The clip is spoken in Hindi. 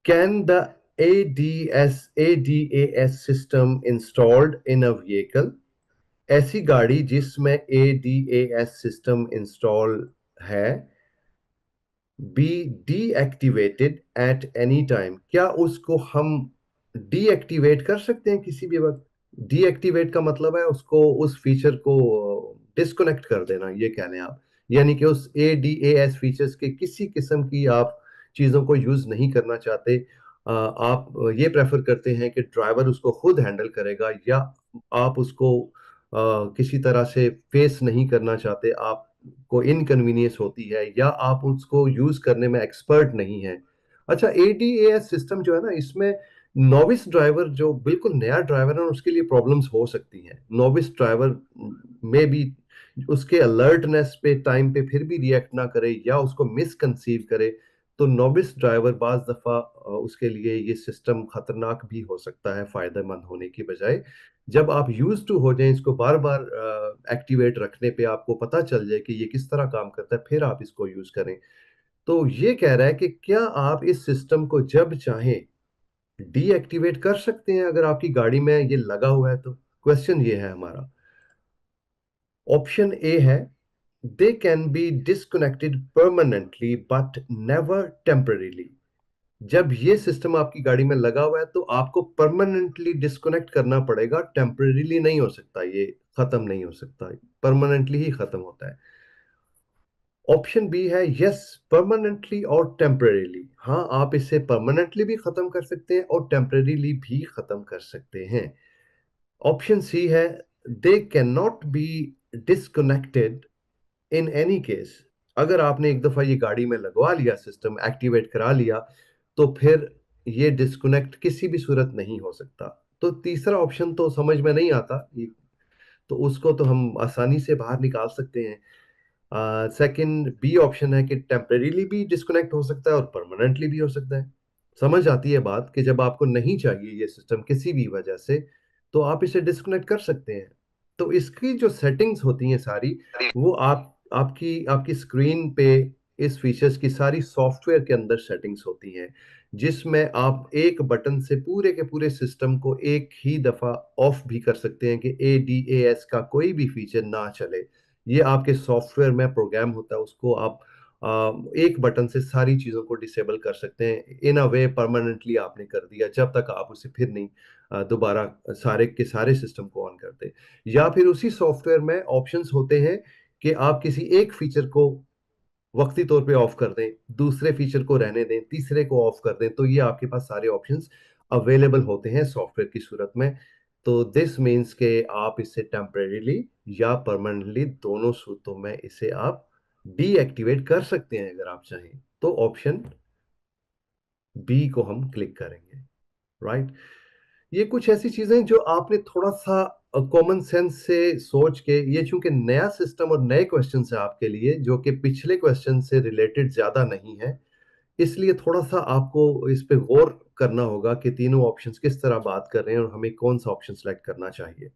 Can the ADAS system installed in a vehicle? ऐसी गाड़ी जिसमें ADAS सिस्टम इंस्टॉल है be deactivated at any time, क्या उसको हम डीएक्टिवेट कर सकते हैं किसी भी वक्त? डीएक्टिवेट का मतलब है उसको, उस फीचर को डिस्कनेक्ट कर देना, ये कह लें आप। यानी कि उस ADAS फीचर्स के किसी किस्म की आप चीजों को यूज नहीं करना चाहते। आप ये प्रेफर करते हैं कि ड्राइवर उसको खुद हैंडल करेगा, या आप उसको किसी तरह से फेस नहीं करना चाहते, आप को इनकन्वीनियंस होती है, या आप उसको यूज करने में एक्सपर्ट नहीं है। अच्छा, ADAS सिस्टम जो है ना, इसमें नॉविस ड्राइवर, जो बिल्कुल नया ड्राइवर है, उसके लिए प्रॉब्लम्स हो सकती हैं। नॉविस ड्राइवर में भी उसके अलर्टनेस पे टाइम पे फिर भी रिएक्ट ना करे, या उसको मिसकंसीव करे, तो नॉविस ड्राइवर बाज दफा उसके लिए ये सिस्टम खतरनाक भी हो सकता है, फायदेमंद होने की बजाय। जब आप यूज टू हो जाएं, इसको बार बार एक्टिवेट रखने पे आपको पता चल जाए कि ये किस तरह काम करता है, फिर आप इसको यूज करें। तो ये कह रहा है कि क्या आप इस सिस्टम को जब चाहें डीएक्टिवेट कर सकते हैं अगर आपकी गाड़ी में ये लगा हुआ है तो? क्वेश्चन ये है हमारा। ऑप्शन ए है, they can be disconnected permanently but never temporarily. जब ये सिस्टम आपकी गाड़ी में लगा हुआ है तो आपको परमानेंटली डिस्कनेक्ट करना पड़ेगा, टेम्परेरीली नहीं हो सकता, ये खत्म नहीं हो सकता, परमानेंटली ही खत्म होता है। ऑप्शन बी है, यस, परमानेंटली और टेम्परेरीली। हाँ, आप इसे परमानेंटली भी खत्म कर सकते हैं और टेम्परेरीली भी खत्म कर सकते हैं। ऑप्शन सी है, they can not be disconnected in any case. अगर आपने एक दफा ये गाड़ी में लगवा लिया, सिस्टम एक्टिवेट करा लिया, तो फिर ये डिस्कनेक्ट किसी भी सूरत नहीं हो सकता। तो तीसरा ऑप्शन तो समझ में नहीं आता, तो उसको तो हम आसानी से बाहर निकाल सकते हैं। सेकंड बी ऑप्शन है कि टेम्परेरीली भी डिस्कनेक्ट हो सकता है और परमानेंटली भी हो सकता है। समझ आती है बात कि जब आपको नहीं चाहिए ये सिस्टम किसी भी वजह से, तो आप इसे डिस्कनेक्ट कर सकते हैं। तो इसकी जो सेटिंग्स होती हैं सारी, वो आपकी आपकी स्क्रीन पे इस फीचर्स की सारी सॉफ्टवेयर के अंदर सेटिंग्स होती हैं, जिसमें आप एक बटन से पूरे के पूरे सिस्टम को एक ही दफा ऑफ भी कर सकते हैं कि ADAS का कोई भी फीचर ना चले। ये आपके सॉफ्टवेयर में प्रोग्राम होता है, उसको आप एक बटन से सारी चीजों को डिसेबल कर सकते हैं। इन अ वे परमानेंटली आपने कर दिया, जब तक आप उसे फिर नहीं दोबारा सारे के सारे सिस्टम को ऑन करते। या फिर उसी सॉफ्टवेयर में ऑप्शंस होते हैं कि आप किसी एक फीचर को वक्ती तौर पे ऑफ कर दें, दूसरे फीचर को रहने दें, तीसरे को ऑफ कर दें। तो ये आपके पास सारे ऑप्शंस अवेलेबल होते हैं सॉफ्टवेयर की सूरत में। तो दिस मीन्स के आप इसे टेम्परेरीली या परमानेंटली, दोनों सूरतों में इसे आप डीएक्टिवेट कर सकते हैं अगर आप चाहें। तो ऑप्शन बी को हम क्लिक करेंगे, राइट। ये कुछ ऐसी चीजें जो आपने थोड़ा सा कॉमन सेंस से सोच के, ये चूंकि नया सिस्टम और नए क्वेश्चन है आपके लिए, जो कि पिछले क्वेश्चन से रिलेटेड ज्यादा नहीं है, इसलिए थोड़ा सा आपको इस पे गौर करना होगा कि तीनों ऑप्शंस किस तरह बात कर रहे हैं और हमें कौन सा ऑप्शन सेलेक्ट करना चाहिए।